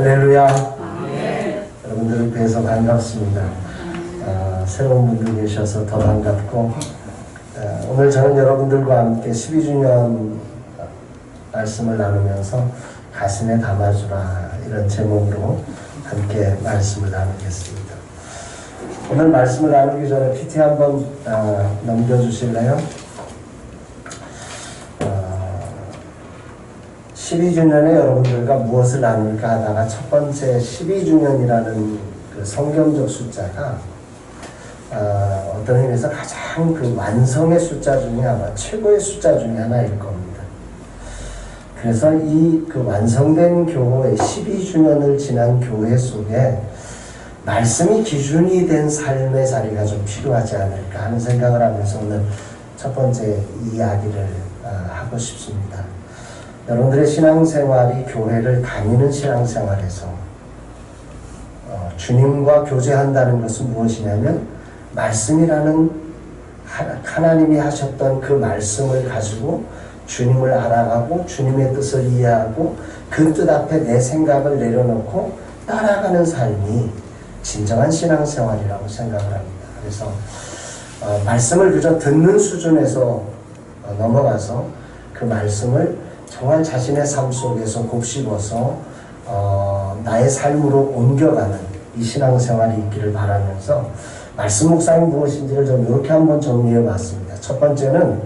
할렐루야. 여러분들을 뵈서 반갑습니다. 새로운 분들 계셔서 더 반갑고, 오늘 저는 여러분들과 함께 12주년 말씀을 나누면서 가슴에 담아주라 이런 제목으로 함께 말씀을 나누겠습니다. 오늘 말씀을 나누기 전에 PT 한번 넘겨주실래요? 12주년에 여러분들과 무엇을 나눌까 하다가 첫 번째 12주년이라는 그 성경적 숫자가 어떤 의미에서 가장 그 완성의 숫자 중에 아마 최고의 숫자 중에 하나일 겁니다. 그래서 이 그 완성된 교회 12주년을 지난 교회 속에 말씀이 기준이 된 삶의 자리가 좀 필요하지 않을까 하는 생각을 하면서 오늘 첫 번째 이야기를 하고 싶습니다. 여러분들의 신앙생활이 교회를 다니는 신앙생활에서 주님과 교제한다는 것은 무엇이냐면 말씀이라는 하나님이 하셨던 그 말씀을 가지고 주님을 알아가고 주님의 뜻을 이해하고 그 뜻 앞에 내 생각을 내려놓고 따라가는 삶이 진정한 신앙생활이라고 생각을 합니다. 그래서 말씀을 그저 듣는 수준에서 넘어가서 그 말씀을 정말 자신의 삶 속에서 곱씹어서 나의 삶으로 옮겨가는 이 신앙생활이 있기를 바라면서 말씀 묵상이 무엇인지를 좀 이렇게 한번 정리해 봤습니다. 첫 번째는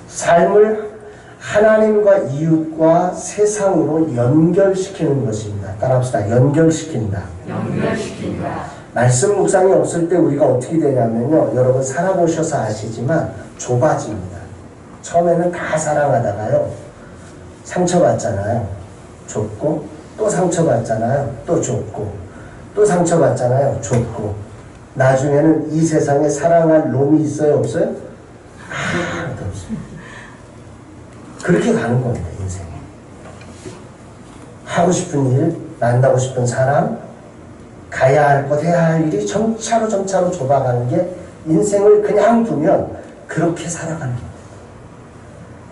삶을 하나님과 이웃과 세상으로 연결시키는 것입니다. 따라합시다. 연결시킨다. 말씀 묵상이 없을 때 우리가 어떻게 되냐면요, 여러분 살아보셔서 아시지만 좁아집니다. 처음에는 다 사랑하다가요 상처받잖아요. 좁고 또 상처받잖아요. 또 좁고 또 상처받잖아요. 좁고 나중에는 이 세상에 사랑할 놈이 있어요? 없어요? 하나도 없습니다. 그렇게 가는 겁니다. 인생에. 하고 싶은 일, 만나고 싶은 사람, 가야 할 것, 해야 할 일이 점차로 좁아가는 게 인생을 그냥 두면 그렇게 살아가는 겁니다.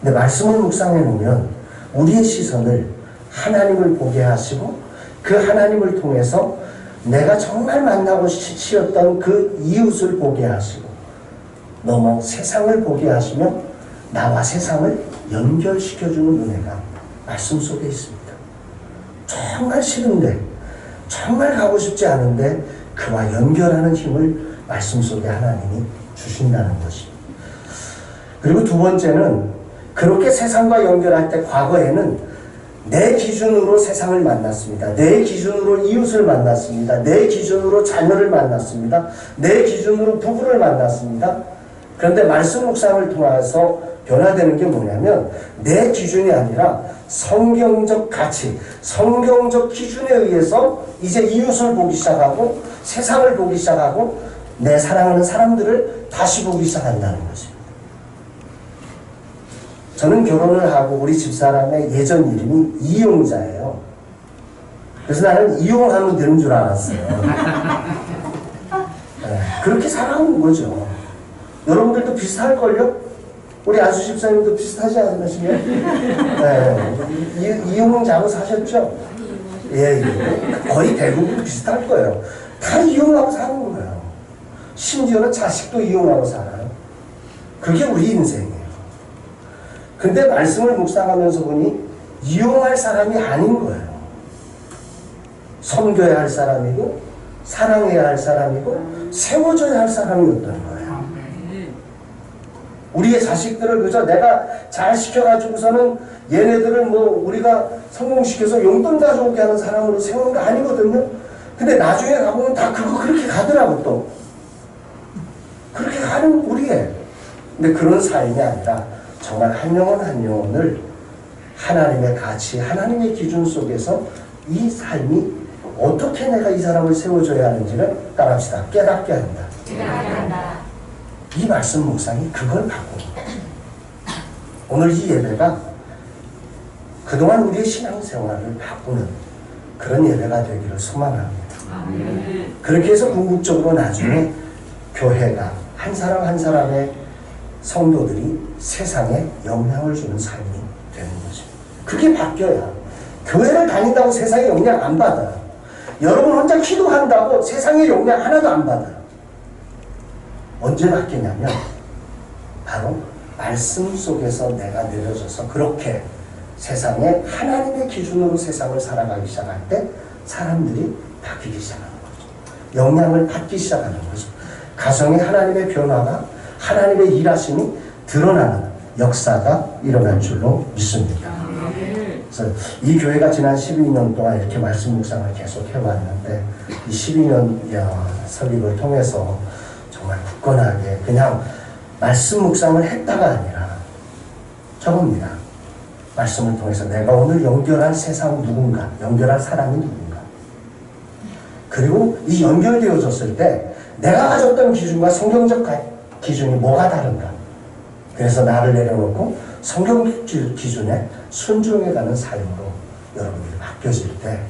근데 말씀을 묵상해 놓으면 우리의 시선을 하나님을 보게 하시고 그 하나님을 통해서 내가 정말 만나고 싶었던 그 이웃을 보게 하시고 너무 세상을 보게 하시며 나와 세상을 연결시켜주는 은혜가 말씀 속에 있습니다. 정말 싫은데 정말 가고 싶지 않은데 그와 연결하는 힘을 말씀 속에 하나님이 주신다는 것입니다. 그리고 두 번째는 그렇게 세상과 연결할 때 과거에는 내 기준으로 세상을 만났습니다. 내 기준으로 이웃을 만났습니다. 내 기준으로 자녀를 만났습니다. 내 기준으로 부부를 만났습니다. 그런데 말씀 묵상을 통해서 변화되는 게 뭐냐면 내 기준이 아니라 성경적 가치, 성경적 기준에 의해서 이제 이웃을 보기 시작하고 세상을 보기 시작하고 내 사랑하는 사람들을 다시 보기 시작한다는 것입니다. 저는 결혼을 하고 우리 집사람의 예전 이름이 이용자예요. 그래서 나는 이용하면 되는 줄 알았어요. 네, 그렇게 살아온 거죠. 여러분들도 비슷할걸요? 우리 안수 집사님도 비슷하지 않으시면? 네, 이용자로 사셨죠? 예. 거의 대부분 비슷할 거예요. 다 이용하고 사는 거예요. 심지어는 자식도 이용하고 살아요. 그게 우리 인생이에요. 근데 말씀을 묵상하면서 보니 이용할 사람이 아닌 거예요. 섬겨야 할 사람이고 사랑해야 할 사람이고 세워줘야 할 사람이었던 거예요. 우리의 자식들을 그저 내가 잘 시켜가지고서는 얘네들을 뭐 우리가 성공시켜서 용돈 가져오게 하는 사람으로 세우는 거 아니거든요. 근데 나중에 가보면 다 그렇게 가더라고 또. 그렇게 가는 우리의. 근데 그런 삶이 아니라 정말 한 영혼 한 영혼을 하나님의 가치, 하나님의 기준 속에서 이 삶이 어떻게 내가 이 사람을 세워줘야 하는지를 따라합시다. 깨닫게 한다. 이 말씀 묵상이 그걸 바꿉니다. 오늘 이 예배가 그동안 우리의 신앙생활을 바꾸는 그런 예배가 되기를 소망합니다. 그렇게 해서 궁극적으로 나중에 교회가 한 사람 한 사람의 성도들이 세상에 영향을 주는 삶이 되는 것입니다. 그게 바뀌어야 교회를 다닌다고 세상에 영향 안 받아요. 여러분 혼자 기도한다고 세상에 영향 하나도 안 받아요. 언제 바뀌냐면 바로 말씀 속에서 내가 내려져서 그렇게 세상에 하나님의 기준으로 세상을 살아가기 시작할 때 사람들이 바뀌기 시작하는 거죠. 영향을 받기 시작하는 거죠. 가정에 하나님의 변화가, 하나님의 일하심이 드러나는 역사가 일어날 줄로 믿습니다. 그래서 이 교회가 지난 12년 동안 이렇게 말씀 묵상을 계속 해왔는데 이 12년 설립을 통해서 정말 굳건하게 그냥 말씀 묵상을 했다가 아니라 저겁니다. 말씀을 통해서 내가 오늘 연결한 세상 누군가, 연결한 사람이 누군가, 그리고 이 연결되어졌을 때 내가 가졌던 기준과 성경적 기준이 뭐가 다른가. 그래서 나를 내려놓고 성경 기준에 순종해가는 삶으로 여러분들이 바뀌어질 때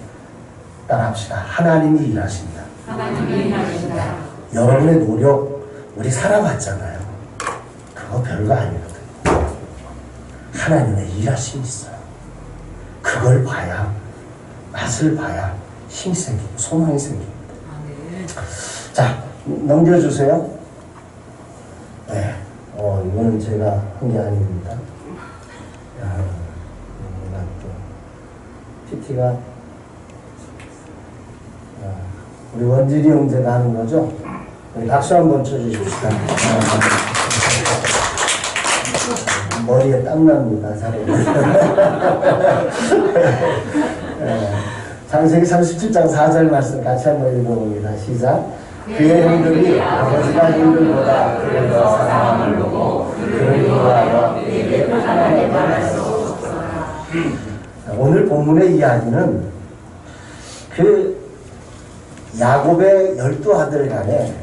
따라합시다. 하나님이 일하신다. 하나님이 일하신다. 여러분의 노력 우리 살아봤잖아요. 그거 별거 아니거든요. 하나님의 일하심이 있어요. 그걸 봐야, 맛을 봐야 힘이 생기고 소망이 생깁니다. 자, 넘겨주세요. 네. 이거는 제가 한 게 아닙니다. PT가 우리 원진이 형제가 하는 거죠? 박수 한번 쳐주십시다. 머리에 땀 납니다. 창세기 37장 4절 말씀 같이 한번 읽어봅니다. 시작. 그의 형들이 아버지가 형들보다 그를 더 사랑함을 보고 그를 위하여 그에게 편안하게 말할 수 없었더라. 오늘 본문의 이야기는 그 야곱의 12아들 간에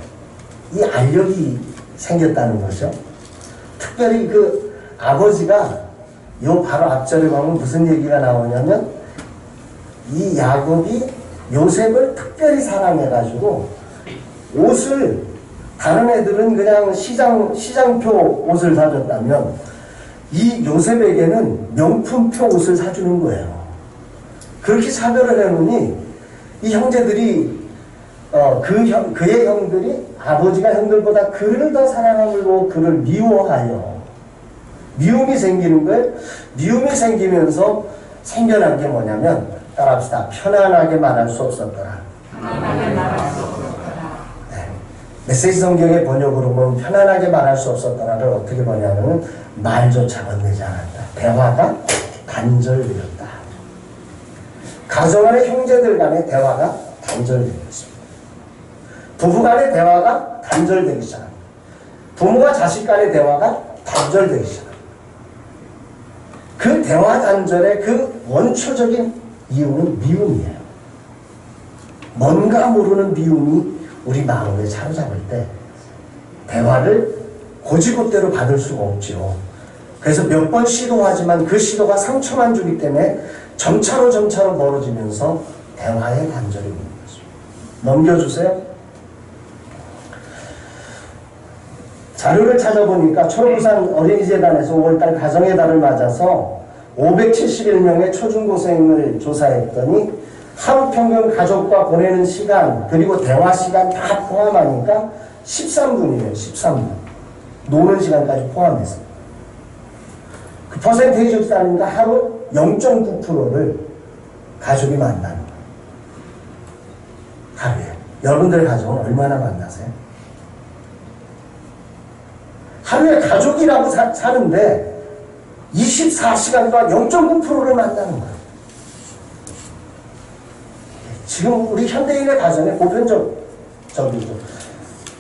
이 알력이 생겼다는 거죠. 특별히 그 아버지가 요 바로 앞절에 보면 무슨 얘기가 나오냐면 이 야곱이 요셉을 특별히 사랑해가지고 옷을, 다른 애들은 그냥 시장표 옷을 사줬다면 이 요셉에게는 명품표 옷을 사주는 거예요. 그렇게 차별을 해놓으니 이 형제들이 그의 형들이 아버지가 형들보다 그를 더 사랑함을 보고 그를 미워하여 미움이 생기는 거예요. 미움이 생기면서 생겨난 게 뭐냐면 따라합시다. 편안하게 말할 수 없었더라. 편안하게 말할 수 없었더라. 메시지 성경의 번역으로 보면 편안하게 말할 수 없었더라를 어떻게 보냐면 말조차 건네지 않았다. 대화가 단절되었다. 가정 안의 형제들 간의 대화가 단절되었습니다. 부부 간의 대화가 단절되기 시작합니다. 부모와 자식 간의 대화가 단절되기 시작합니다. 그 대화 단절의 그 원초적인 이유는 미움이에요. 뭔가 모르는 미움이 우리 마음에 사로잡을 때 대화를 고지고대로 받을 수가 없지요. 그래서 몇 번 시도하지만 그 시도가 상처만 주기 때문에 점차로 멀어지면서 대화의 단절이 오는 거죠. 넘겨주세요. 자료를 찾아보니까 초록부산 어린이재단에서 5월달 가정의 달을 맞아서 571명의 초중고생을 조사했더니 하루 평균 가족과 보내는 시간 그리고 대화 시간 다 포함하니까 13분이에요. 13분. 노는 시간까지 포함해서. 그 퍼센테이지 따르니까 하루 0.9%를 가족이 만나는 거예요. 하루에. 여러분들 가족은 얼마나 만나세요? 하루에 가족이라고 사는데 24시간 동안 0.9%를 만나는 거예요. 지금 우리 현대인의 가정에 보편적이죠.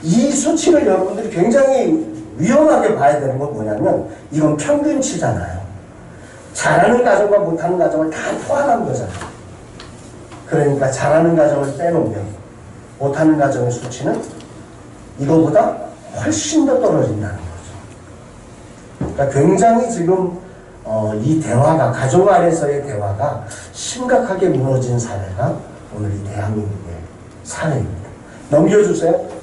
이 수치를 여러분들이 굉장히 위험하게 봐야 되는 건 뭐냐면 이건 평균치잖아요. 잘하는 가정과 못하는 가정을 다 포함한 거잖아요. 그러니까 잘하는 가정을 빼놓으면 못하는 가정의 수치는 이거보다 훨씬 더 떨어진다는 거죠. 그러니까 굉장히 지금 이 대화가, 가족 안에서의 대화가 심각하게 무너진 사례가 오늘 이 대한민국의 사례입니다. 넘겨주세요.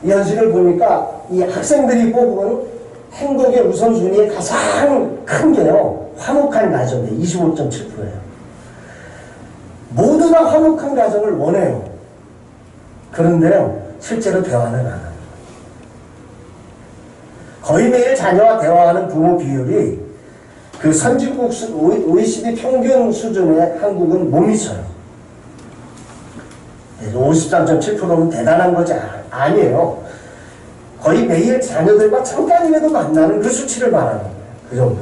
이 현실을 보니까 이 학생들이 뽑은 행복의 우선순위에 가장 큰 게요, 화목한 가정이에요. 25.7%예요. 모두가 화목한 가정을 원해요. 그런데요, 실제로 대화는 안 합니다. 거의 매일 자녀와 대화하는 부모 비율이 그 선진국 OECD 평균 수준의 한국은 못 미쳐요. 53.7%는 대단한 거지 아니에요. 거의 매일 자녀들과 잠깐이라도 만나는 그 수치를 말하는 거예요. 그 정도.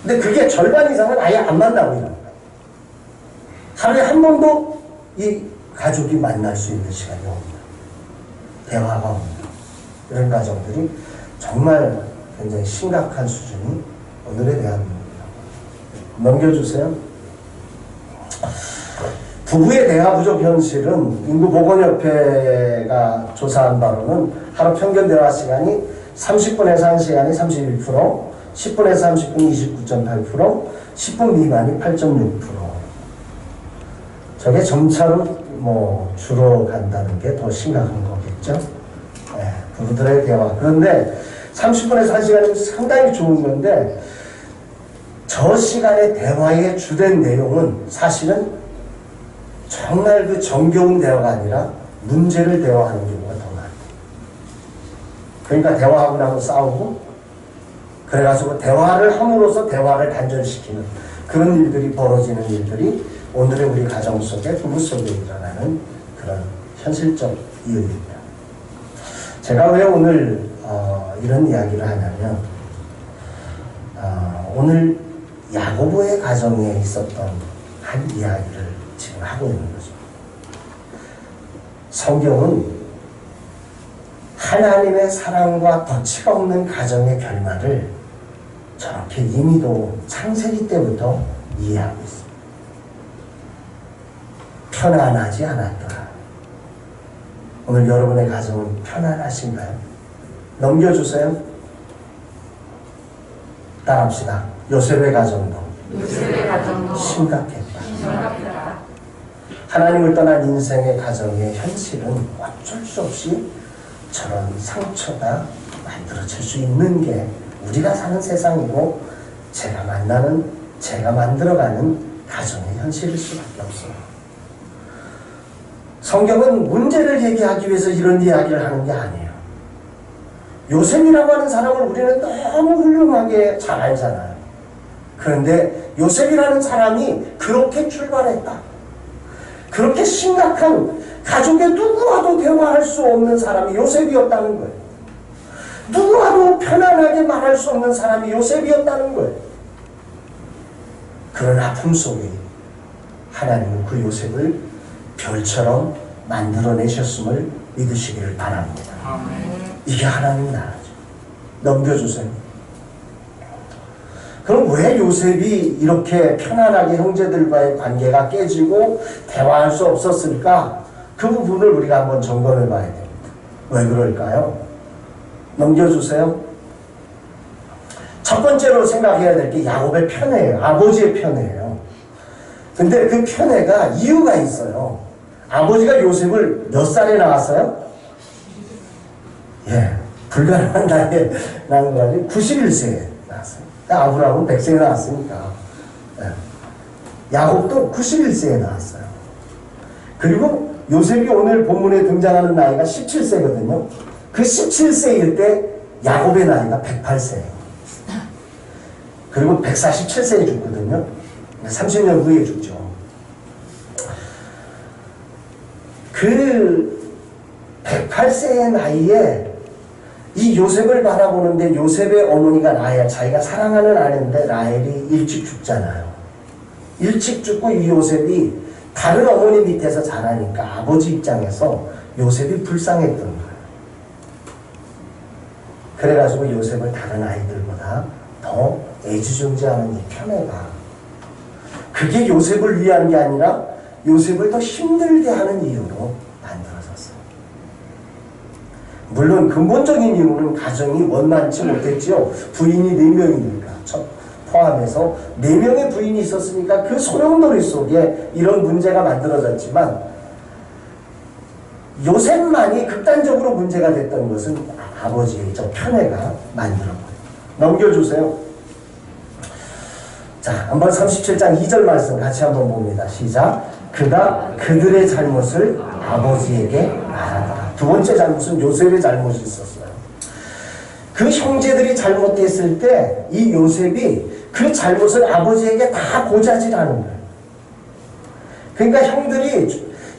근데 그게 절반 이상은 아예 안 만나고 있는 거예요. 하루에 한 번도 이 가족이 만날 수 있는 시간이 없는, 대화가 없는 이런 가정들이 정말 굉장히 심각한 수준이 오늘의 대한민국이라고. 넘겨주세요. 부부의 대화 부족 현실은 인구보건협회가 조사한 바로는 하루 평균 대화 시간이 30분에서 1시간이 31%, 10분에서 30분이 29.8%, 10분 미만이 8.6%. 저게 점차로 줄어간다는 게 더 심각한 거겠죠. 네, 부부들의 대화. 그런데 30분에서 1시간이면 상당히 좋은 건데, 저 시간의 대화의 주된 내용은 사실은 정말 그 정겨운 대화가 아니라 문제를 대화하는 경우가 더 많아요. 그러니까 대화하고 나면 싸우고, 그래가지고 대화를 함으로써 대화를 단절시키는 그런 일들이 벌어지는 일들이 오늘의 우리 가정 속에, 부부 속에 일어나는 그런 현실적 이유입니다. 제가 왜 오늘 이런 이야기를 하냐면, 오늘 야고보의 가정에 있었던 한 이야기를 지금 하고 있는 거죠. 성경은 하나님의 사랑과 덧치가 없는 가정의 결말을 저렇게 이미도 창세기 때부터 이해하고 있습니다. 편안하지 않았더라. 오늘 여러분의 가정은 편안하신가요? 넘겨주세요. 따라합시다. 요셉의 가정도 심각했다. 하나님을 떠난 인생의 가정의 현실은 어쩔 수 없이 저런 상처가 만들어질 수 있는 게 우리가 사는 세상이고, 제가 만들어가는 가정의 현실일 수밖에 없어요. 성경은 문제를 얘기하기 위해서 이런 이야기를 하는 게 아니에요. 요셉이라고 하는 사람을 우리는 너무 훌륭하게 잘 알잖아요. 그런데 요셉이라는 사람이 그렇게 출발했다. 그렇게 심각한, 가족의 누구와도 대화할 수 없는 사람이 요셉이었다는 거예요. 누구와도 편안하게 말할 수 없는 사람이 요셉이었다는 거예요. 그런 아픔 속에 하나님은 그 요셉을 별처럼 만들어내셨음을 믿으시기를 바랍니다. 이게 하나님 나라죠. 넘겨주세요. 그럼 왜 요셉이 이렇게 편안하게 형제들과의 관계가 깨지고 대화할 수 없었을까? 그 부분을 우리가 한번 점검해 봐야 됩니다. 왜 그럴까요? 넘겨주세요. 첫 번째로 생각해야 될 게 야곱의 편애예요. 아버지의 편애예요. 근데 그 편애가 이유가 있어요. 아버지가 요셉을 몇 살에 낳았어요? 불가능한 나이에 낳은 거 아니에요? 91세에 낳았어요. 아브라함은 100세에 낳았으니까. 야곱도 91세에 낳았어요. 그리고 요셉이 오늘 본문에 등장하는 나이가 17세거든요. 그 17세일 때 야곱의 나이가 108세예요. 그리고 147세에 죽거든요. 30년 후에 죽죠. 그 108세의 나이에 이 요셉을 바라보는데, 요셉의 어머니가 라헬, 자기가 사랑하는 아내인데 라헬이 일찍 죽잖아요. 일찍 죽고 이 요셉이 다른 어머니 밑에서 자라니까 아버지 입장에서 요셉이 불쌍했던 거예요. 그래가지고 요셉을 다른 아이들보다 더 애지중지하는 이 편애가, 그게 요셉을 위한 게 아니라 요셉을 더 힘들게 하는 이유로 만들어졌어요. 물론 근본적인 이유는 가정이 원만치 못했지요. 부인이 4명이니까 포함해서 4명의 부인이 있었으니까 그 소용돌이 속에 이런 문제가 만들어졌지만, 요셉만이 극단적으로 문제가 됐던 것은 아버지의 저 편애가 만들어버려요. 넘겨주세요. 자, 한번 37장 2절 말씀 같이 한번 봅니다. 시작. 그가 그들의 잘못을 아버지에게 말하더라. 두 번째 잘못은 요셉의 잘못이 있었어요. 그 형제들이 잘못했을 때 이 요셉이 그 잘못을 아버지에게 다 고자질하는 거예요.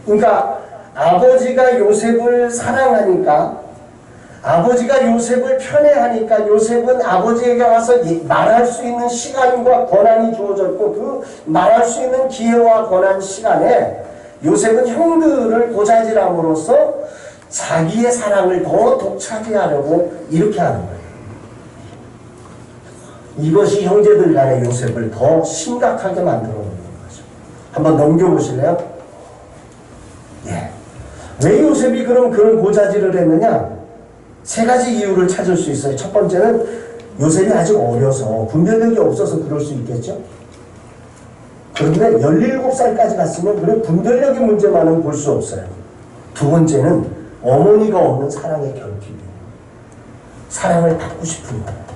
그러니까 아버지가 요셉을 사랑하니까, 아버지가 요셉을 편애하니까 요셉은 아버지에게 와서 말할 수 있는 시간과 권한이 주어졌고, 그 말할 수 있는 기회와 권한 시간에 요셉은 형들을 고자질함으로써 자기의 사랑을 더 독차지하려고 이렇게 하는 거예요. 이것이 형제들 간의 요셉을 더 심각하게 만들어 놓는 거죠. 한번 넘겨보실래요? 예. 왜 요셉이 그런 고자질을 했느냐? 세 가지 이유를 찾을 수 있어요. 첫 번째는 요셉이 아직 어려서 분별력이 없어서 그럴 수 있겠죠. 그런데 17살까지 갔으면 그런 분별력의 문제만은 볼 수 없어요. 두 번째는 어머니가 없는 사랑의 결핍이에요. 사랑을 받고 싶은 거예요.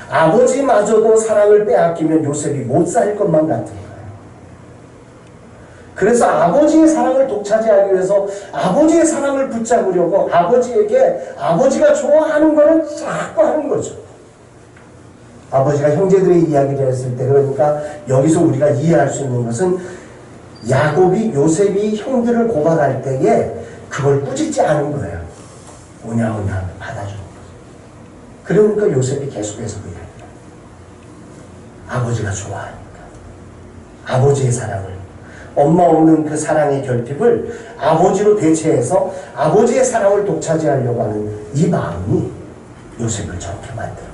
아버지마저도 사랑을 빼앗기면 요셉이 못 살 것만 같은 거예요. 그래서 아버지의 사랑을 독차지하기 위해서 아버지의 사랑을 붙잡으려고 아버지에게 아버지가 좋아하는 거는 자꾸 하는 거죠. 아버지가 형제들의 이야기를 했을 때, 그러니까 여기서 우리가 이해할 수 있는 것은 요셉이 형들을 고발할 때에 그걸 꾸짖지 않은 거예요. 오냐오냐 받아주는 거죠. 그러니까 요셉이 계속해서 그 이야기를 해요. 아버지가 좋아하니까. 아버지의 사랑을, 엄마 없는 그 사랑의 결핍을 아버지로 대체해서 아버지의 사랑을 독차지하려고 하는 이 마음이 요셉을 저렇게 만들어요.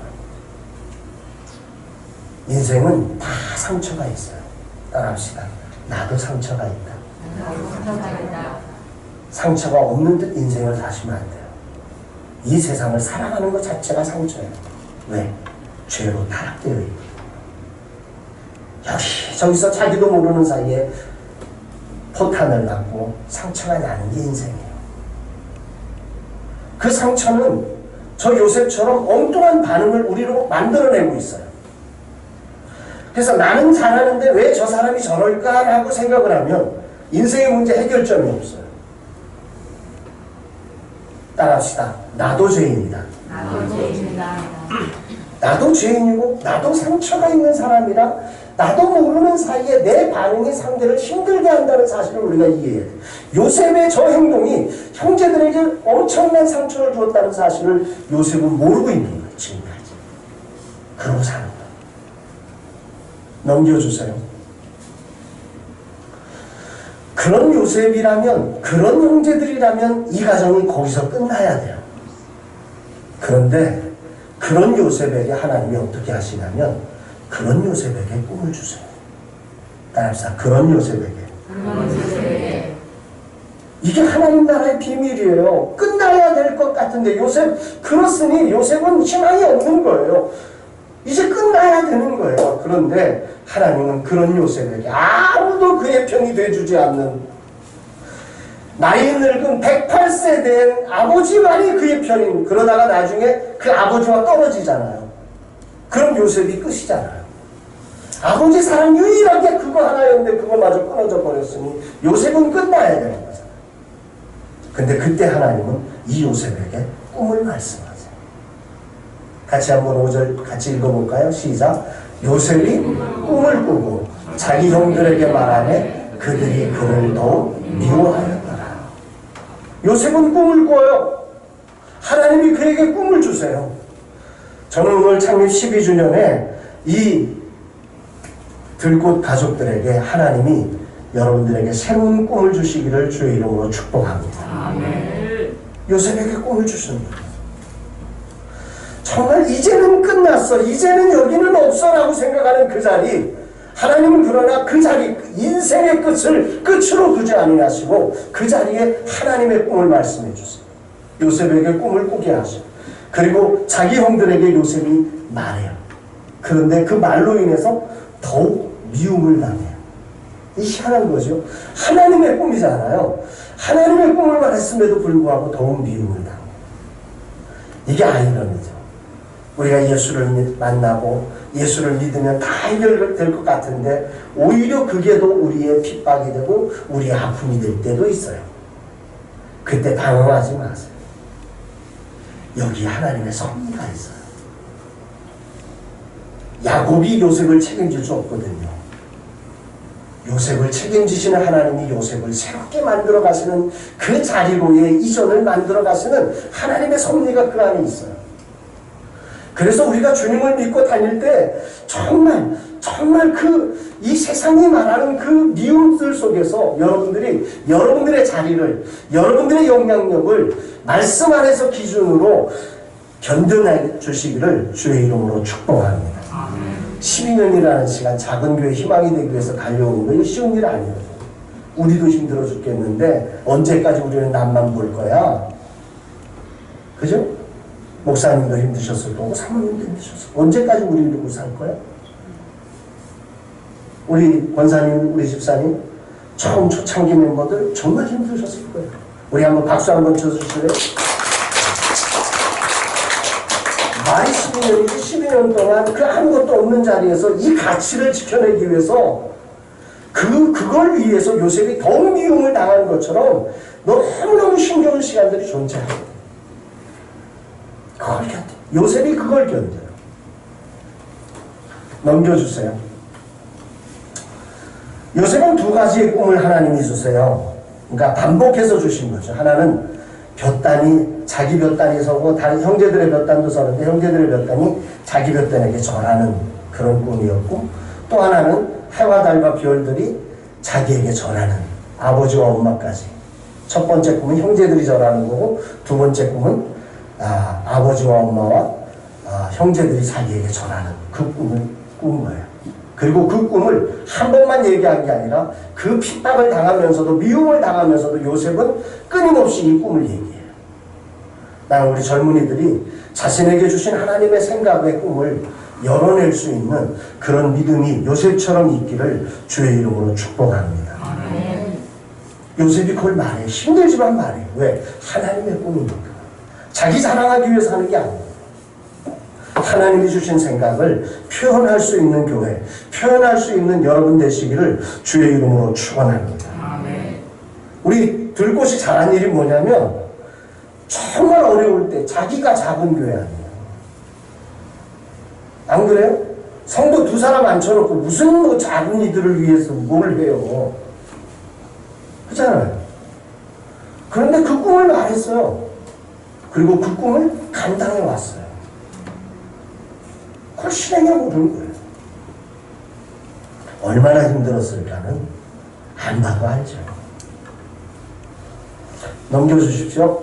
인생은 다 상처가 있어요. 따라합시다. 나도 상처가 있다. 상처가 없는 듯 인생을 사시면 안 돼요. 이 세상을 살아가는 것 자체가 상처예요. 왜? 죄로 타락되어 있고, 여기저기서 자기도 모르는 사이에 포탄을 맞고 상처가 나는 게 인생이에요. 그 상처는 저 요셉처럼 엉뚱한 반응을 우리로 만들어내고 있어요. 그래서 나는 잘하는데 왜 저 사람이 저럴까라고 생각을 하면 인생의 문제 해결점이 없어요. 따라합시다. 나도 죄인이다. 나도 죄인이다. 나도 죄인이고 나도 상처가 있는 사람이라, 나도 모르는 사이에 내 반응이 상대를 힘들게 한다는 사실을 우리가 이해해야 돼. 요셉의 저 행동이 형제들에게 엄청난 상처를 주었다는 사실을 요셉은 모르고 있는 거예요. 지금까지. 그러고 사는 거예요. 넘겨주세요. 그런 요셉이라면, 그런 형제들이라면 이 가정이 거기서 끝나야 돼요. 그런데 그런 요셉에게 하나님이 어떻게 하시냐면 그런 요셉에게 꿈을 주세요. 따라합시다. 그런 요셉에게. 이게 하나님 나라의 비밀이에요. 끝나야 될 것 같은데 그렇으니 요셉은 희망이 없는 거예요. 이제 끝나야 되는 거예요. 그런데 하나님은 그런 요셉에게 아무도 그의 편이 돼주지 않는, 나이 늙은 108세 된 아버지만이 그의 편인, 그러다가 나중에 그 아버지와 떨어지잖아요. 그럼 요셉이 끝이잖아요. 아버지 사랑 유일하게 그거 하나였는데 그거마저 끊어져 버렸으니 요셉은 끝나야 되는 거잖아요. 근데 그때 하나님은 이 요셉에게 꿈을 말씀하세요. 같이 한번 5절 같이 읽어볼까요? 시작. 요셉이 꿈을 꾸고 자기 형들에게 말하매 그들이 그를 더욱 미워하였더라. 요셉은 꿈을 꿔요. 하나님이 그에게 꿈을 주세요. 저는 오늘 창립 12주년에 이 들꽃 가족들에게 하나님이 여러분들에게 새로운 꿈을 주시기를 주의 이름으로 축복합니다. 아멘. 요셉에게 꿈을 주십니다. 정말 이제는 끝났어, 이제는 여기는 없어 라고 생각하는 그 자리, 하나님은 그러나 그 자리, 인생의 끝을 끝으로 두지 아니하시고 그 자리에 하나님의 꿈을 말씀해 주세요. 요셉에게 꿈을 꾸게 하시고, 그리고 자기 형들에게 요셉이 말해요. 그런데 그 말로 인해서 더욱 미움을 당해요. 이 희한한 거죠. 하나님의 꿈이잖아요. 하나님의 꿈을 말했음에도 불구하고 더욱 미움을 당해요. 이게 아이러니죠. 우리가 예수를 만나고 예수를 믿으면 다 해결될 것 같은데 오히려 그게 더 우리의 핍박이 되고 우리의 아픔이 될 때도 있어요. 그때 당황하지 마세요. 여기 하나님의 섭리가 있어요. 야곱이 요셉을 책임질 수 없거든요. 요셉을 책임지시는 하나님이 요셉을 새롭게 만들어 가시는 그 자리로의 이전을 만들어 가시는 하나님의 섭리가 그 안에 있어요. 그래서 우리가 주님을 믿고 다닐 때 정말 이 세상이 말하는 그 미움들 속에서 여러분들이 여러분들의 자리를, 여러분들의 영향력을 말씀 안에서 기준으로 견뎌내 주시기를 주의 이름으로 축복합니다. 12년이라는 시간 작은 교회 희망이 되기 위해서 달려오는 거 쉬운 일 아니에요. 우리도 힘들어 죽겠는데 언제까지 우리는 남만 볼 거야? 그죠? 목사님도 힘드셨을 거고 사모님도 힘드셨을 거고 언제까지 우리 이러고 살 거야? 우리 권사님, 우리 집사님 처음 초창기 멤버들 정말 힘드셨을 거예요. 우리 한번 박수 한번 쳐주실래요? 말이 12년이지 12년 동안 그 아무것도 없는 자리에서 이 가치를 지켜내기 위해서 그걸 위해서 요셉이 더욱 미움을 당한 것처럼 너무너무 힘겨운 시간들이 존재해요. 그걸 견뎌. 요셉이 그걸 견뎌요. 넘겨주세요. 요셉은 두 가지의 꿈을 하나님이 주세요. 그러니까 반복해서 주신 거죠. 하나는 볕단이 자기 볕단이 서고 다른 형제들의 볕단도 서는데 형제들의 볕단이 자기 볕단에게 절하는 그런 꿈이었고, 또 하나는 해와 달과 별들이 자기에게 절하는 아버지와 엄마까지. 첫 번째 꿈은 형제들이 절하는 거고 두 번째 꿈은 아버지와 엄마와 형제들이 자기에게 절하는 그 꿈을 꾼 거예요. 그리고 그 꿈을 한 번만 얘기한 게 아니라 그 핍박을 당하면서도 미움을 당하면서도 요셉은 끊임없이 이 꿈을 얘기해요. 나는 우리 젊은이들이 자신에게 주신 하나님의 생각의 꿈을 열어낼 수 있는 그런 믿음이 요셉처럼 있기를 주의 이름으로 축복합니다. 요셉이 그걸 말해요. 힘들지만 말해요. 왜? 하나님의 꿈이니까. 자기 자랑하기 위해서 하는 게 아니에요. 하나님이 주신 생각을 표현할 수 있는 교회, 표현할 수 있는 여러분 되시기를 주의 이름으로 축원합니다. 우리 들꽃이 잘한 일이 뭐냐면 정말 어려울 때 자기가 작은 교회 아니에요. 안 그래요? 성도 두 사람 앉혀놓고 무슨 뭐 작은 이들을 위해서 뭘 해요? 그렇잖아요. 그런데 그 꿈을 말했어요. 그리고 그 꿈을 감당해 왔어요. 그걸 실행해 오는 거예요. 얼마나 힘들었을까는 안 봐도 알죠. 넘겨주십시오.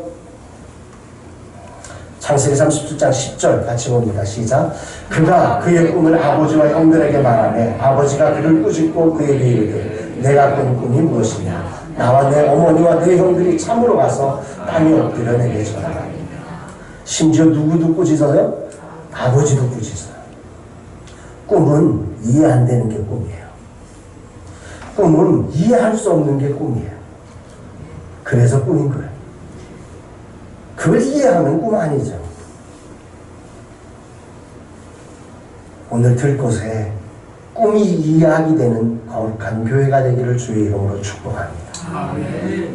창세기 37장 10절 같이 봅니다. 시작. 그가 그의 꿈을 아버지와 형들에게 말하매 아버지가 그를 꾸짖고 그에게 이르되 내가 꾼 꿈이 무엇이냐? 나와 내 어머니와 내 형들이 참으로 가서 땅에 엎드려 내게 절하라. 심지어 누구도 꾸짖어요? 아버지도 꾸짖어요. 꿈은 이해 안 되는 게 꿈이에요. 꿈은 이해할 수 없는 게 꿈이에요. 그래서 꿈인 거예요. 그걸 이해하면 꿈 아니죠. 오늘 들 곳에 꿈이 이해하게 되는 거룩한 교회가 되기를 주의 이름으로 축복합니다.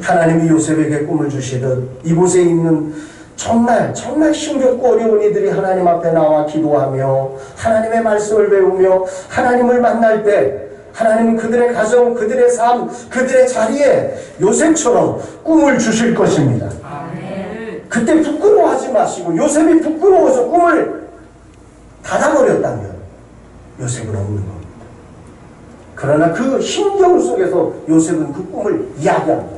하나님이 요셉에게 꿈을 주시듯 이곳에 있는 정말 힘겹고 어려운 이들이 하나님 앞에 나와 기도하며 하나님의 말씀을 배우며 하나님을 만날 때 하나님은 그들의 가정, 그들의 삶, 그들의 자리에 요셉처럼 꿈을 주실 것입니다. 그때 부끄러워하지 마시고 요셉이 부끄러워서 꿈을 닫아버렸다면 요셉은 없는 겁니다. 그러나 그 힘겨움 속에서 요셉은 그 꿈을 이야기합니다.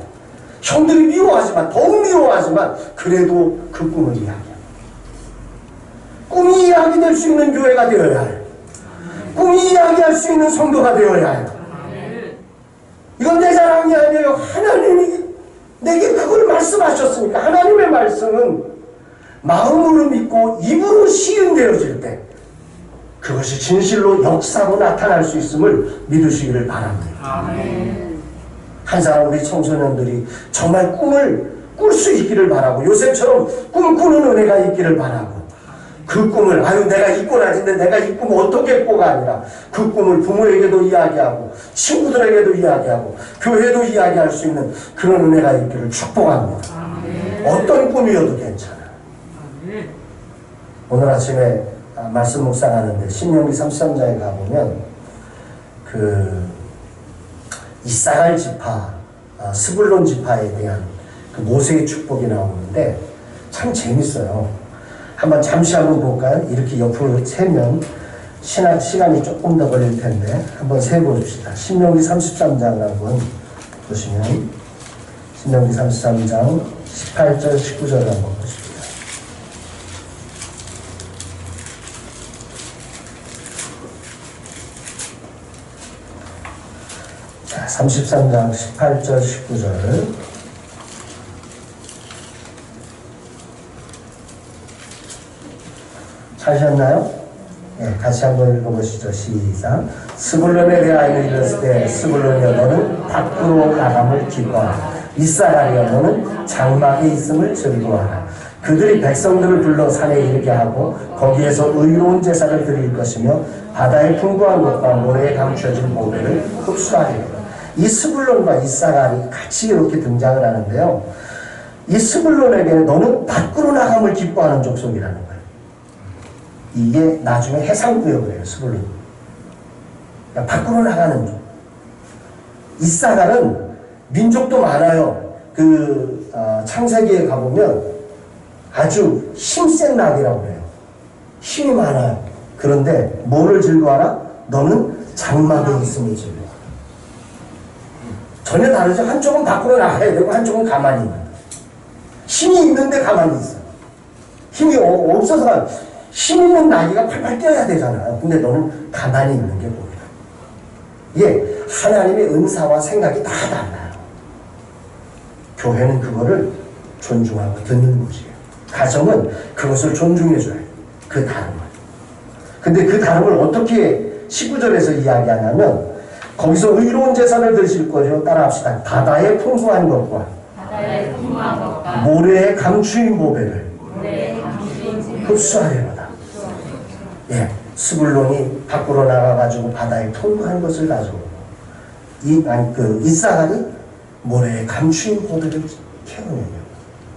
형들이 미워하지만 더욱 미워하지만 그래도 그 꿈을 이야기합니다. 꿈이 이야기될 수 있는 교회가 되어야 해요. 꿈이 이야기할 수 있는 성도가 되어야 해요. 이건 내 자랑이 아니에요. 하나님이 내게 그걸 말씀하셨으니까. 하나님의 말씀은 마음으로 믿고 입으로 시인되어질 때 그것이 진실로 역사로 나타날 수 있음을 믿으시기를 바랍니다. 한 사람 우리 청소년들이 정말 꿈을 꿀 수 있기를 바라고 요셉처럼 꿈꾸는 은혜가 있기를 바라고 그 꿈을 아유 내가 이 꼬라지인데 내가 이 꿈을 어떻게 꿔가 아니라 그 꿈을 부모에게도 이야기하고 친구들에게도 이야기하고 교회도 이야기할 수 있는 그런 은혜가 있기를 축복합니다. 어떤 꿈이어도 괜찮아. 오늘 아침에 말씀 묵상하는데 신명기 33장에 가보면 그 이사갈 지파, 스불론 지파에 대한 그 모세의 축복이 나오는데 참 재밌어요. 잠시 한번 볼까요? 이렇게 옆으로 세면 시간이 조금 더 걸릴 텐데 한번 세봅시다. 신명기 33장 한번 보시면 신명기 33장 18절 19절을 한번 보십시오. 자, 33장 18절 19절 찾으셨나요? 네, 같이 한번 읽어보시죠. 시작. 스불론에 대하여 이르실 때 스불론이여 너는 밖으로 나감을 기뻐하라. 이사가리여 너는 장막에 있음을 즐거워하라. 그들이 백성들을 불러 산에 이르게 하고 거기에서 의로운 제사를 드릴 것이며 바다의 풍부한 것과 모래에 감춰진 보배를 흡수하리라. 이 스불론과 이사갈이 같이 이렇게 등장을 하는데요. 이 스불론에게 너는 밖으로 나감을 기뻐하는 족속이라는 거예요. 이게 나중에 해상구역을 해요. 스불론. 그러니까 밖으로 나가는 족. 이사갈은 민족도 많아요. 창세기에 가보면 아주 힘센 낙이라고 해요. 힘이 많아요. 그런데 뭐를 즐거워하라? 너는 장막에 있음을 즐거워하라. 전혀 다르죠. 한쪽은 밖으로 나가야 되고 한쪽은 가만히 있는 거예요. 힘이 있는데 가만히 있어요. 힘이 없어서 힘 있는 나귀가 팔팔 뛰어야 되잖아요. 근데 너는 가만히 있는 게 보이라. 이게 하나님의 은사와 생각이 다 달라요. 교회는 그거를 존중하고 듣는 곳이에요. 가정은 그것을 존중해줘야 해요. 그 다름을. 근데 그 다름을 어떻게 19절에서 이야기하냐면 거기서 의로운 제사를 드실 거죠. 따라합시다. 바다의 풍부한 것과 모래의 감추인 보배를 흡수하려다. 예, 스불론이 밖으로 나가가지고 바다에 풍부한 것을 가지고 이사갈이 모래에 감추인 보배를 캐어내려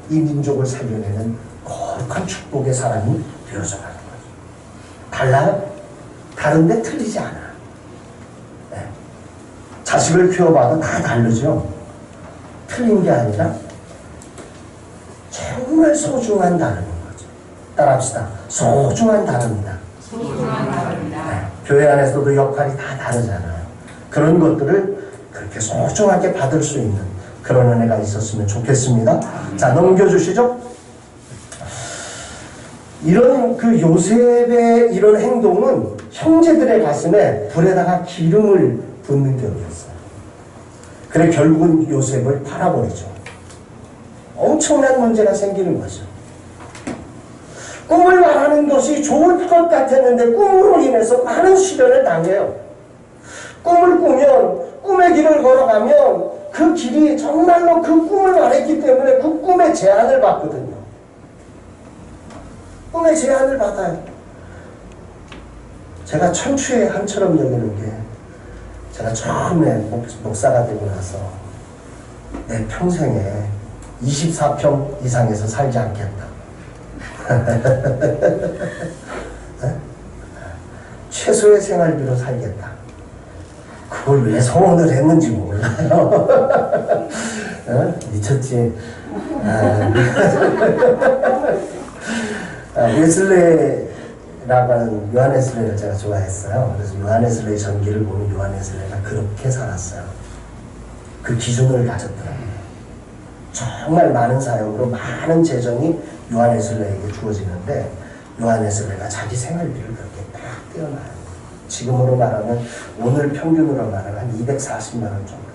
이 민족을 살려내는 거룩한 축복의 사람이 되어져가는 거죠. 달라요? 다른데 틀리지 않아. 네. 자식을 키워봐도 다 다르죠. 틀린 게 아니라 정말 소중한 다름인 거죠. 따라합시다. 소중한 다릅니다. 네. 교회 안에서도 역할이 다 다르잖아요. 그런 것들을 그렇게 소중하게 받을 수 있는 그런 은혜가 있었으면 좋겠습니다. 자, 넘겨주시죠. 이런 요셉의 이런 행동은 형제들의 가슴에 불에다가 기름을 붓는 격이었어요. 그래 결국은 요셉을 팔아버리죠. 엄청난 문제가 생기는 거죠. 꿈을 말하는 것이 좋을 것 같았는데 꿈으로 인해서 많은 시련을 당해요. 꿈을 꾸면 꿈의 길을 걸어가면 그 길이 정말로 그 꿈을 말했기 때문에 그 꿈의 제한을 받거든요. 꿈의 제한을 받아요. 제가 천추의 한처럼 여기는 게 제가 처음에 목사가 되고 나서 내 평생에 24평 이상에서 살지 않겠다. 최소의 생활비로 살겠다. 그걸 왜 소원을 했는지 몰라요. 미쳤지. 웨슬레라고 하는 요한 웨슬레를 제가 좋아했어요. 그래서 요한 웨슬레의 전기를 보면 요한 웨슬레가 그렇게 살았어요. 그 기준을 가졌더라고요. 정말 많은 사역으로 많은 재정이 요한 웨슬레에게 주어지는데 요한 웨슬레가 자기 생활비를 그렇게 딱 떼어놔요. 지금으로 말하면 오늘 평균으로 말하면 한 240만 원 정도예요.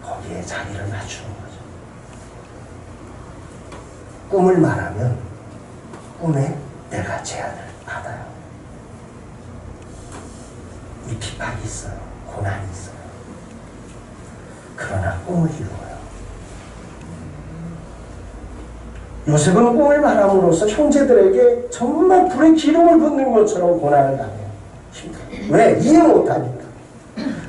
거기에 자기를 맞추는 거죠. 꿈을 말하면 꿈에 내가 제한을 받아요. 이 핍박이 있어요. 고난이 있어요. 그러나 꿈을 이루어요. 요셉은 꿈을 말함으로써 형제들에게 정말 불에 기름을 붓는 것처럼 고난을 당해요. 힘들어요. 왜? 이해 못하니까.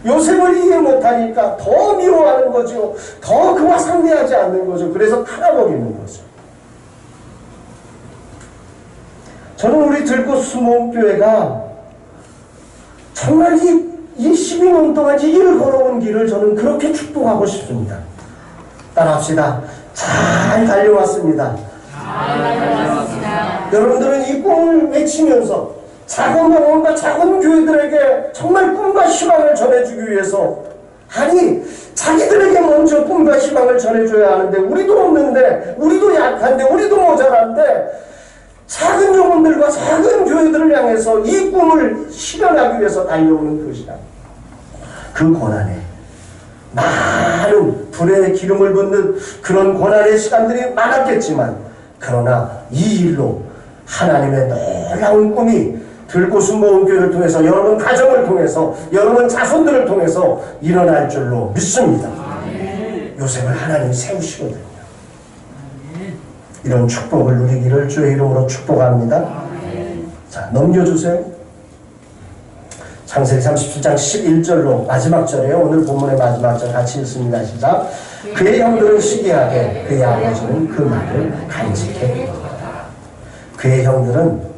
요셉을 이해 못하니까 더 미워하는 거죠. 더 그와 상대하지 않는 거죠. 그래서 팔아버리는 거죠. 저는 우리 들꽃수목교회가 정말 이 12년 동안 이 길을 걸어온 길을 저는 그렇게 축복하고 싶습니다. 따라합시다. 잘 달려왔습니다. 여러분들은 이 꿈을 외치면서 작은 병원과 작은 교회들에게 정말 꿈과 희망을 전해주기 위해서, 아니 자기들에게 먼저 꿈과 희망을 전해줘야 하는데, 우리도 없는데, 우리도 약한데, 우리도 모자란데 작은 영혼들과 작은 교회들을 향해서 이 꿈을 실현하기 위해서 달려오는 것이다. 그 고난에 많은 불에 기름을 붓는 그런 고난의 시간들이 많았겠지만, 그러나 이 일로 하나님의 놀라운 꿈이 들꽃수목교회를 통해서, 여러분 가정을 통해서, 여러분 자손들을 통해서 일어날 줄로 믿습니다. 요셉을 하나님이 세우시거든요. 이런 축복을 누리기를 주의 이름으로 축복합니다. 자, 넘겨주세요. 창세기 37장 11절로 마지막 절이에요. 오늘 본문의 마지막 절 같이 읽습니다. 시작. 그의 형들은 시기하게 그의 아버지는 그 말을 간직해 두었다. 그의 형들은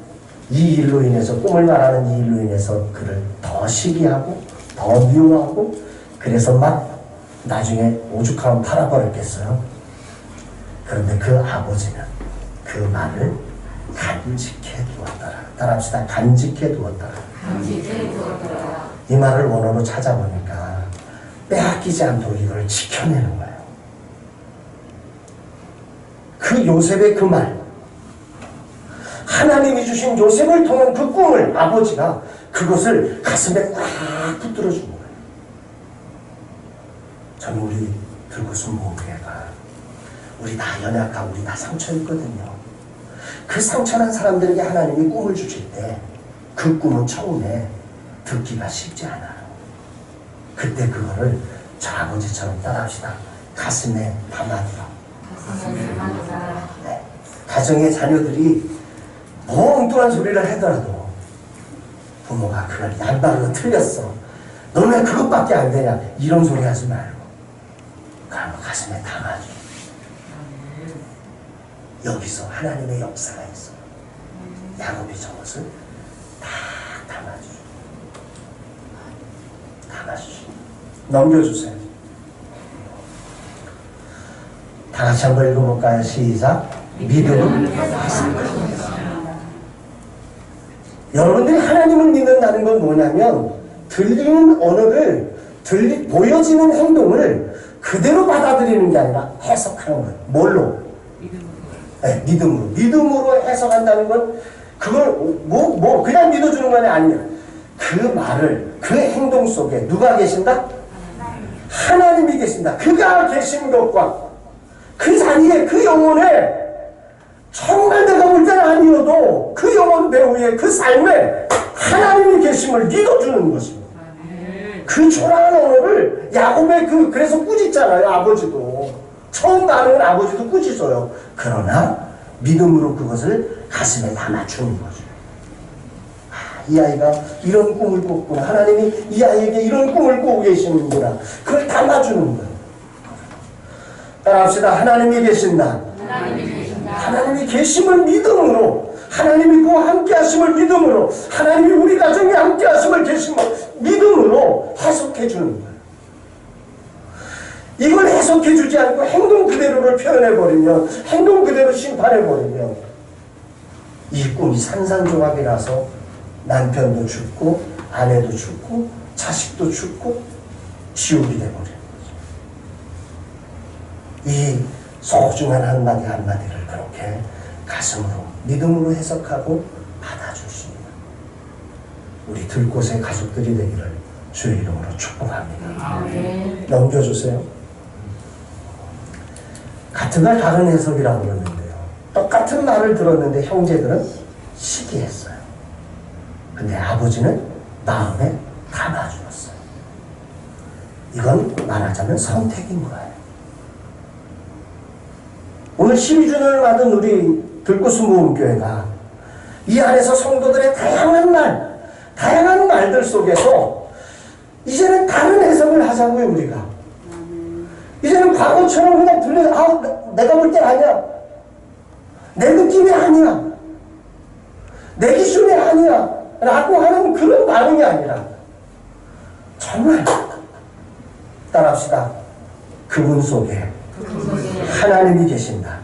이 일로 인해서, 꿈을 말하는 이 일로 인해서 그를 더 시기하고 더 미워하고, 그래서 막 나중에 오죽하면 팔아버렸겠어요. 그런데 그 아버지는 그 말을 간직해 두었더라. 따라합시다. 간직해 두었더라. 이 말을 원어로 찾아보니까 빼앗기지 않도록 이걸 지켜내는 거예요. 그 요셉의 그 말, 하나님이 주신 요셉을 통한 그 꿈을 아버지가 그것을 가슴에 꽉 붙들어 준 거예요. 저는 우리 들꽃수목교회가, 우리 다 연약하고 우리 다 상처 있거든요. 그 상처난 사람들에게 하나님이 꿈을 주실 때 그 꿈은 처음에 듣기가 쉽지 않아요. 그때 그거를 저 아버지처럼 따라합시다. 가슴에 담아두라. 네. 가정의 자녀들이 뭐 엉뚱한 소리를 하더라도 부모가 그걸 양발로 틀렸어, 너는 왜 그것밖에 안 되냐, 이런 소리 하지 말고 그걸 가슴에 담아줘. 여기서 하나님의 역사가 있어. 야곱이 저것을 다 담아주시고 넘겨주세요. 다 같이 한번 읽어볼까요? 시작. 믿음은 여러분들이 하나님을 믿는다는 건 뭐냐면, 들리는 언어를, 보여지는 행동을 그대로 받아들이는 게 아니라 해석하는 거예요. 뭘로? 네, 믿음으로. 믿음으로 해석한다는 건, 그걸 그냥 믿어주는 건 아니야. 그 말을, 그 행동 속에 누가 계신다? 하나님이 계신다. 그가 계신 것과 그 자리에, 그 영혼에, 정말 내가 볼 때는 아니어도 그 영혼 배후에, 그 삶에 하나님이 계심을 믿어주는 것입니다. 그 초라한 언어를 야곱의 그래서 꾸짖잖아요. 아버지도 처음 가는 아버지도 꾸짖어요. 그러나 믿음으로 그것을 가슴에 담아주는 거죠. 이 아이가 이런 꿈을 꿨구나, 하나님이 이 아이에게 이런 꿈을 꾸고 계시는구나, 그걸 담아주는 거예요. 따라합시다. 하나님이 계신다. 하나님이 계심을 믿음으로, 하나님이 그와 함께 하심을 믿음으로, 하나님이 우리 가정에 함께 하심을 믿음으로 해석해 주는 거예요. 이걸 해석해 주지 않고 행동 그대로를 표현해 버리면, 행동 그대로 심판해 버리면 이 꿈이 산산조각이라서 남편도 죽고 아내도 죽고 자식도 죽고 지옥이 돼 버리는 거죠. 이 소중한 한마디 한마디를 그렇게 가슴으로, 믿음으로 해석하고 받아주십니다. 우리 들꽃의 가족들이 되기를 주의 이름으로 축복합니다. 넘겨주세요. 같은 말 다른 해석이라고 그러는데요, 똑같은 말을 들었는데 형제들은 시기했어요. 근데 아버지는 마음에 담아주었어요. 이건 말하자면 선택인 거예요. 오늘 12주년을 맞은 우리 들꽃순모음교회가 이 안에서 성도들의 다양한 말들 속에서 이제는 다른 해석을 하자고요, 우리가. 이제는 과거처럼 그냥 내가 볼 때 아니야. 내 느낌이 아니야. 내 기준이 아니야. 라고 하는 그런 반응이 아니라 정말 따라합시다. 그분 속에 하나님이 계신다.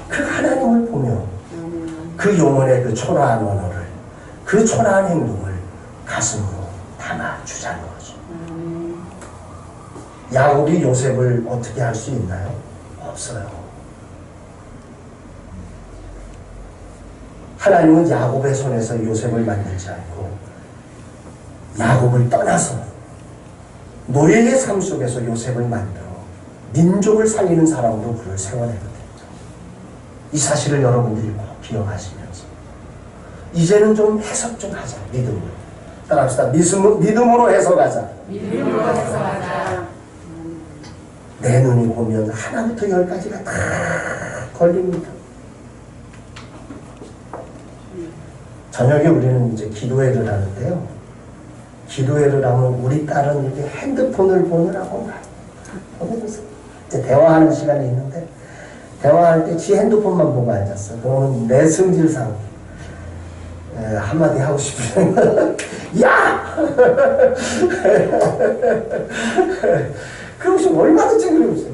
그 하나님을 보며 그 영혼의 그 초라한 언어를, 그 초라한 행동을 가슴으로 담아주자는 거죠. 야곱이 요셉을 어떻게 할 수 있나요? 없어요. 하나님은 야곱의 손에서 요셉을 만들지 않고 야곱을 떠나서 노예의 삶 속에서 요셉을 만들어 민족을 살리는 사람으로 그를 세워내거든요. 이 사실을 여러분들이 꼭 기억하시면서 이제는 좀 해석 좀 하자. 믿음으로. 따라합시다. 믿음으로 해석하자. 믿음으로 해석하자. 내 눈이 보면 하나부터 열까지가 다 걸립니다. 저녁에 우리는 이제 기도회를 하는데요. 기도회를 하면 우리 딸은 이렇게 핸드폰을 보느라고 막 보면서 이제 대화하는 시간이 있는데 대화할 때 지 핸드폰만 보고 앉았어. 그러면 내 성질상 한마디 하고 싶으면 야! 그러면서 얼마든지 그러면서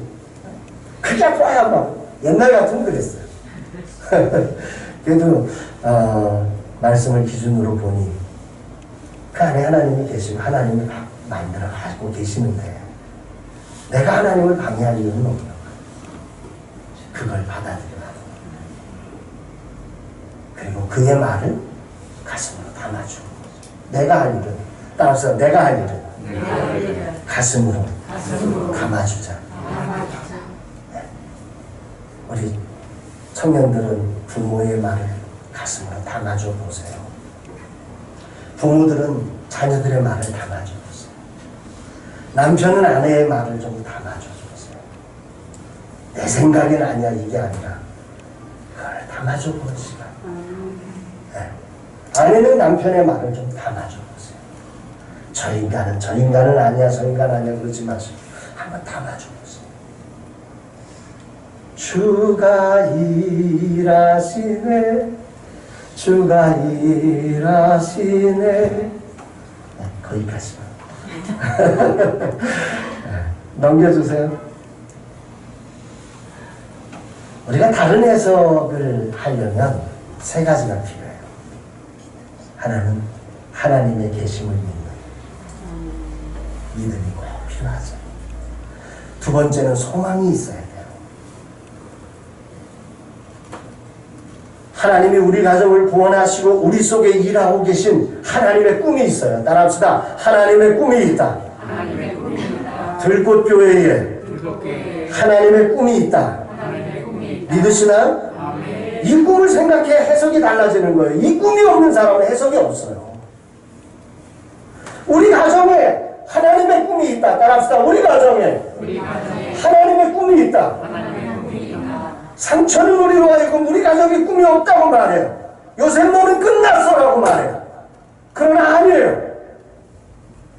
그게 뭐야 막 옛날 같으면 그랬어요. 그래도 말씀을 기준으로 보니 그 안에 하나님이 계시고 하나님을 만들어 가지고 계시는데 내가 하나님을 방해할 이유는 없는 거야. 그걸 받아들여야 돼. 그리고 그의 말을 가슴으로 담아주고 내가 할 일은 따라서 내가 할 일은 가슴으로 담아주자. 네. 우리 청년들은 부모의 말을 가슴으로 담아줘 보세요. 부모들은 자녀들의 말을 담아줘 보세요. 남편은 아내의 말을 좀 담아줘 보세요. 내 생각은 아니야 이게 아니라 그걸 담아줘 보는 시간. 네. 아내는 남편의 말을 좀 담아줘 보세요. 저 인간은 아니야 저 인간 아니야 그러지 마시고 한번 담아줘 보세요. 주가 일하시네 주가 일하시네. 네, 거기까지만. 넘겨주세요. 우리가 다른 해석을 하려면 세 가지가 필요해요. 하나는 하나님의 계심을 믿는 믿음이 꼭 필요하죠. 두 번째는 소망이 있어야 돼요. 하나님이 우리 가정을 구원하시고 우리 속에 일하고 계신 하나님의 꿈이 있어요. 따라합시다. 하나님의 꿈이 있다. 하나님의 꿈이 있다. 들꽃교회에 하나님의 꿈이 있다. 믿으시나요? 아멘. 이 꿈을 생각해 해석이 달라지는 거예요. 이 꿈이 없는 사람은 해석이 없어요. 우리 가정에 하나님의 꿈이 있다. 따라합시다. 우리 가정에 하나님의 꿈이 있다. 상처는 우리로 하여금 우리 가정이 꿈이 없다고 말해요. 요새 너는 끝났어라고 말해요. 그러나 아니에요.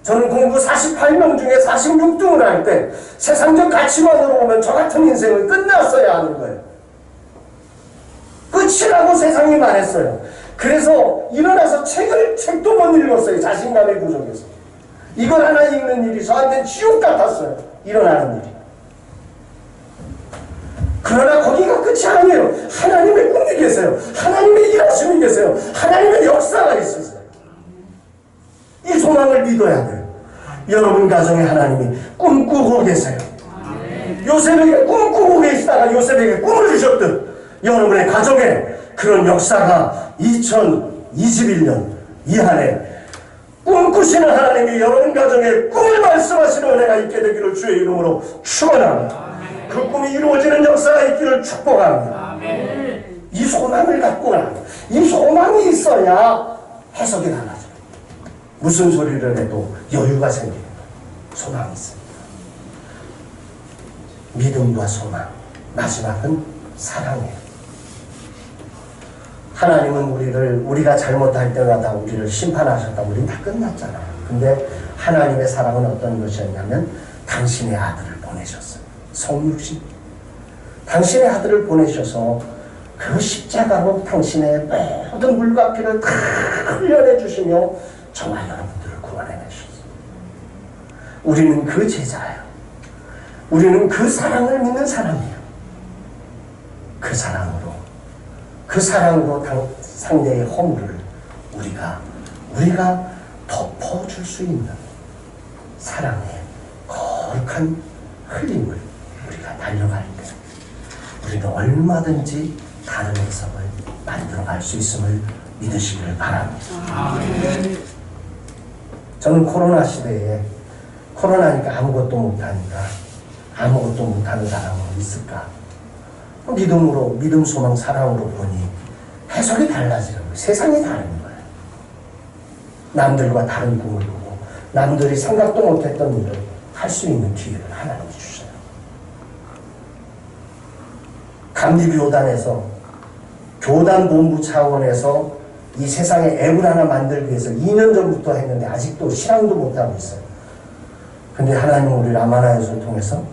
저는 공부 48명 중에 46등을 할 때 세상적 가치관으로 보면 저 같은 인생은 끝났어야 하는 거예요. 끝이라고 세상이 말했어요. 그래서 일어나서 책도 못 읽었어요. 자신감이 부족해서. 이걸 하나 읽는 일이 저한테는 지옥 같았어요. 일어나는 일이. 그러나 거기가 끝이 아니에요. 하나님의 꿈이 계세요. 하나님의 일하심이 계세요. 하나님의 역사가 있으세요. 이 소망을 믿어야 돼요. 여러분 가정에 하나님이 꿈꾸고 계세요. 요셉에게 꿈꾸고 계시다가 요셉에게 꿈을 주셨듯 여러분의 가정에 그런 역사가 2021년 이 한해 꿈꾸시는 하나님이 여러분 가정에 꿈을 말씀하시는 은혜가 있게 되기를 주의 이름으로 축원합니다. 그 꿈이 이루어지는 역사가 있기를 축복합니다. 이 소망을 갖고 가라. 이 소망이 있어야 해석이 달라져요. 무슨 소리를 해도 여유가 생기는 거예요. 소망이 있습니다. 믿음과 소망. 마지막은 사랑이에요. 하나님은 우리가 잘못할 때마다 우리를 심판하셨다. 우리는 다 끝났잖아요. 근데 하나님의 사랑은 어떤 것이었냐면 당신의 아들을 보내셨어요. 성육신. 당신의 아들을 보내셔서 그 십자가로 당신의 모든 물과 피를 다 흘려내 주시며 정말 여러분들을 구원해내셨어요. 우리는 그 제자예요. 우리는 그 사랑을 믿는 사람이에요. 그 사랑으로 상대의 허물을 우리가 덮어줄 수 있는 사랑의 거룩한 흘림을 우리가 달려갈 때 우리는 얼마든지 다른 해석을 만들어갈 수 있음을 믿으시기를 바랍니다. 저는 코로나 시대에 코로나니까 아무것도 못하니까 아무것도 못하는 사람은 있을까? 믿음, 소망, 사랑으로 보니 해석이 달라지는 거예요. 세상이 다른 거예요. 남들과 다른 꿈을 꾸고 남들이 생각도 못했던 일을 할 수 있는 기회를 하나님이 주셔요. 감리교단에서 교단 본부 차원에서 이 세상에 앱을 하나 만들기 위해서 2년 전부터 했는데 아직도 실행도 못하고 있어요. 근데 하나님은 우리 라마나요스를 통해서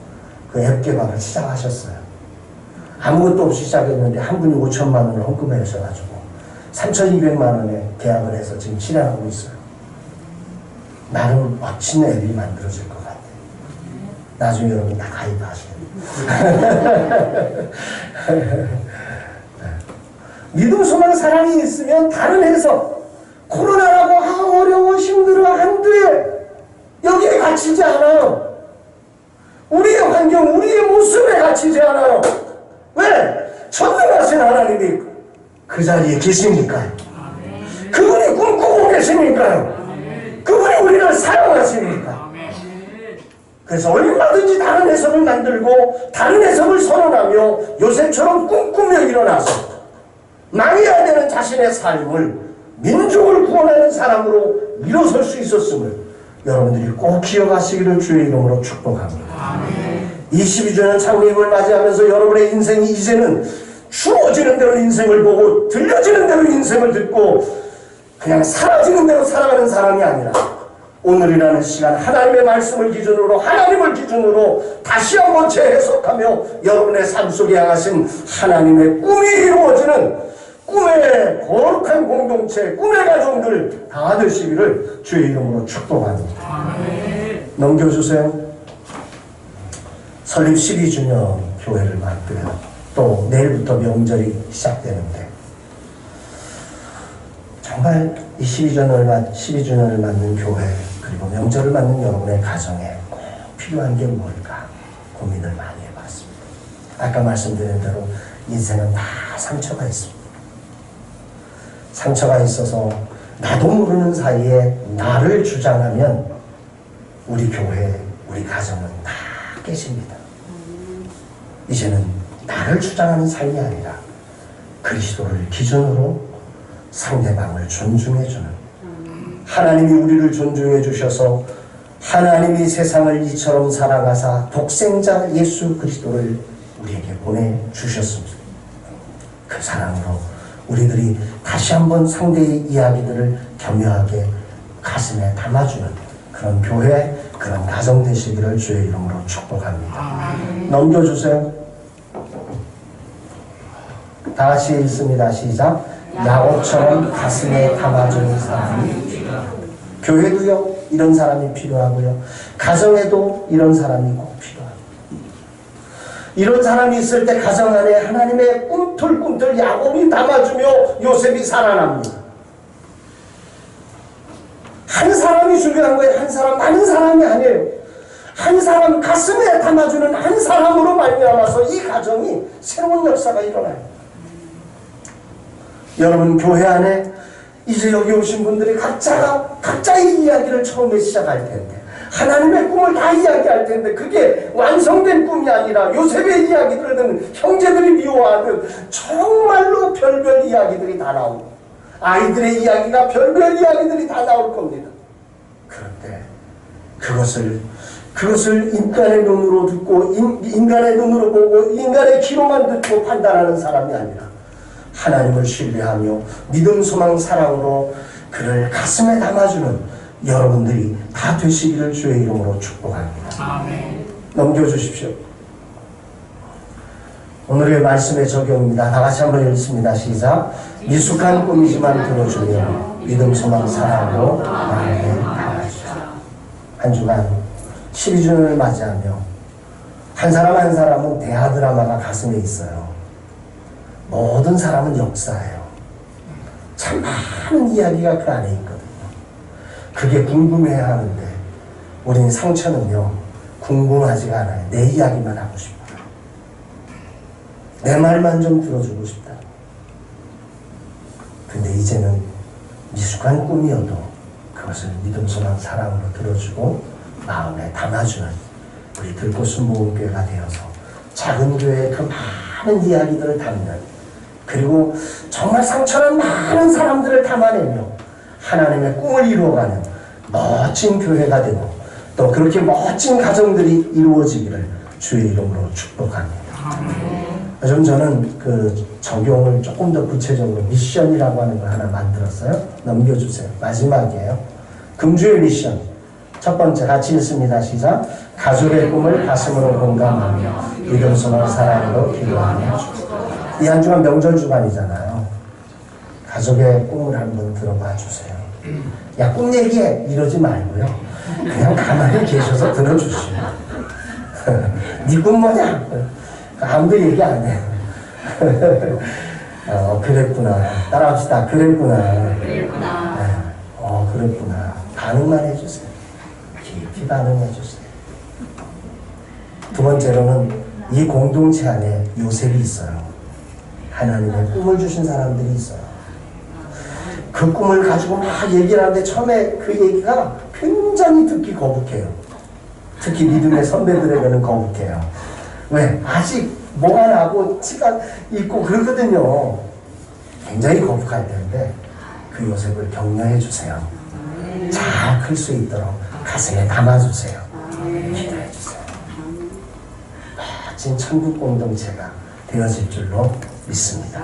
그 앱 개발을 시작하셨어요. 아무것도 없이 시작했는데 한 분이 5천만 원을 헌금해 주셔가지고 3,200만 원에 계약을 해서 지금 실행하고 있어요. 나름 멋진 앱이 만들어질 것 같아요. 나중에 여러분 다 가입하세요. 믿음, 소망, 사랑이 있으면 다른 해석, 코로나라고 어려워 힘들어 안 돼. 여기에 갇히지 않아요. 우리의 환경, 우리의 모습에 갇히지 않아요. 왜? 전능하신 하나님이 그 자리에 계시니까요. 그분이 꿈꾸고 계시니까요. 그분이 우리를 사랑하시니까. 그래서 얼마든지 다른 해석을 만들고 다른 해석을 선언하며 요셉처럼 꿈꾸며 일어나서 망해야 되는 자신의 삶을 민족을 구원하는 사람으로 일어설 수 있었음을 여러분들이 꼭 기억하시기를 주의 이름으로 축복합니다. 22주년 창립을 맞이하면서 여러분의 인생이 이제는 주어지는 대로 인생을 보고 들려지는 대로 인생을 듣고 그냥 사라지는 대로 살아가는 사람이 아니라 오늘이라는 시간 하나님의 말씀을 기준으로 하나님을 기준으로 다시 한번 재해석하며 여러분의 삶 속에 향하신 하나님의 꿈이 이루어지는 꿈의 거룩한 공동체, 꿈의 가정들 다 되시기를 주의 이름으로 축복합니다. 넘겨주세요. 설립 12주년 교회를 맞고요. 또 내일부터 명절이 시작되는데 정말 이 12주년을 맞는 교회 그리고 명절을 맞는 여러분의 가정에 꼭 필요한 게 뭘까 고민을 많이 해봤습니다. 아까 말씀드린 대로 인생은 다 상처가 있습니다. 상처가 있어서 나도 모르는 사이에 나를 주장하면 우리 교회, 우리 가정은 다 깨집니다. 이제는 나를 주장하는 삶이 아니라 그리스도를 기준으로 상대방을 존중해주는 하나님이 우리를 존중해 주셔서 하나님이 세상을 이처럼 사랑하사 독생자 예수 그리스도를 우리에게 보내주셨습니다. 그 사랑으로 우리들이 다시 한번 상대의 이야기들을 격려하게 가슴에 담아주는 그런 교회, 그런 가정 되시기를 주의 이름으로 축복합니다. 넘겨주세요. 다 같이 읽습니다. 시작. 야곱처럼 가슴에 담아주는 사람이 필요하고요. 교회도요, 이런 사람이 필요하고요. 가정에도 이런 사람이 꼭 필요하고요. 이런 사람이 있을 때 가정 안에 하나님의 꿈틀꿈틀 야곱이 담아주며 요셉이 살아납니다. 한 사람이 중요한 거예요. 한 사람, 많은 사람이 아니에요. 한 사람 가슴에 담아주는 한 사람으로 말미암아서 이 가정이 새로운 역사가 일어나요. 여러분 교회 안에 이제 여기 오신 분들이 각자의 이야기를 처음에 시작할 텐데 하나님의 꿈을 다 이야기할 텐데 그게 완성된 꿈이 아니라 요셉의 이야기들을 듣는 형제들이 미워하듯 정말로 별별 이야기들이 다 나오고 아이들의 이야기가 별별 이야기들이 다 나올 겁니다. 그런데 그것을 그것을 인간의 눈으로 듣고 인간의 눈으로 보고 인간의 귀로만 듣고 판단하는 사람이 아니라 하나님을 신뢰하며 믿음, 소망, 사랑으로 그를 가슴에 담아주는 여러분들이 다 되시기를 주의 이름으로 축복합니다. 아멘. 넘겨주십시오. 오늘의 말씀의 적용입니다. 다 같이 한번 읽습니다. 시작. 미숙한 꿈이지만 들어주며 믿음, 소망, 사랑으로 나에게 담아주자. 한 주간 12주년을 맞이하며 한 사람 한 사람은 대하 드라마가 가슴에 있어요. 모든 사람은 역사예요. 참 많은 이야기가 그 안에 있거든요. 그게 궁금해야 하는데 우린 상처는요 궁금하지가 않아요. 내 이야기만 하고 싶어요. 내 말만 좀 들어주고 싶다. 근데 이제는 미숙한 꿈이어도 그것을 믿음, 소망, 사랑으로 들어주고 마음에 담아주는 우리 들꽃 모음교회가 되어서 작은 교회의 그 많은 이야기들을 담는, 그리고 정말 상처난 많은 사람들을 담아내며 하나님의 꿈을 이루어가는 멋진 교회가 되고 또 그렇게 멋진 가정들이 이루어지기를 주의 이름으로 축복합니다. 요즘 저는 그 적용을 조금 더 구체적으로 미션이라고 하는 걸 하나 만들었어요. 넘겨주세요. 마지막이에요. 금주의 미션. 첫 번째 같이 읽습니다. 시작. 가족의 꿈을 가슴으로 공감하며 믿음, 소망, 사랑으로 기도하며. 이 한 주간 명절 주간이잖아요. 가족의 꿈을 한번 들어봐 주세요. 야, 꿈 얘기해 이러지 말고요. 그냥 가만히 계셔서 들어주시오. 네 꿈 뭐냐? 아무도 얘기 안 해. 그랬구나. 따라합시다. 그랬구나. 그랬구나. 반응만 해주세요. 깊이 반응해주세요. 두 번째로는 이 공동체 안에 요셉이 있어요. 하나님의 꿈을 주신 사람들이 있어요. 그 꿈을 가지고 막 얘기를 하는데 처음에 그 얘기가 굉장히 듣기 거북해요. 특히 믿음의 선배들에게는 거북해요. 왜? 아직 뭐가 나고 티가 있고 그러거든요. 굉장히 거북할 텐데 그 요셉을 격려해 주세요. 잘 클 수 있도록 가슴에 담아주세요. 기도해 주세요. 멋진 천국 공동체가 되어질 줄로 믿습니다.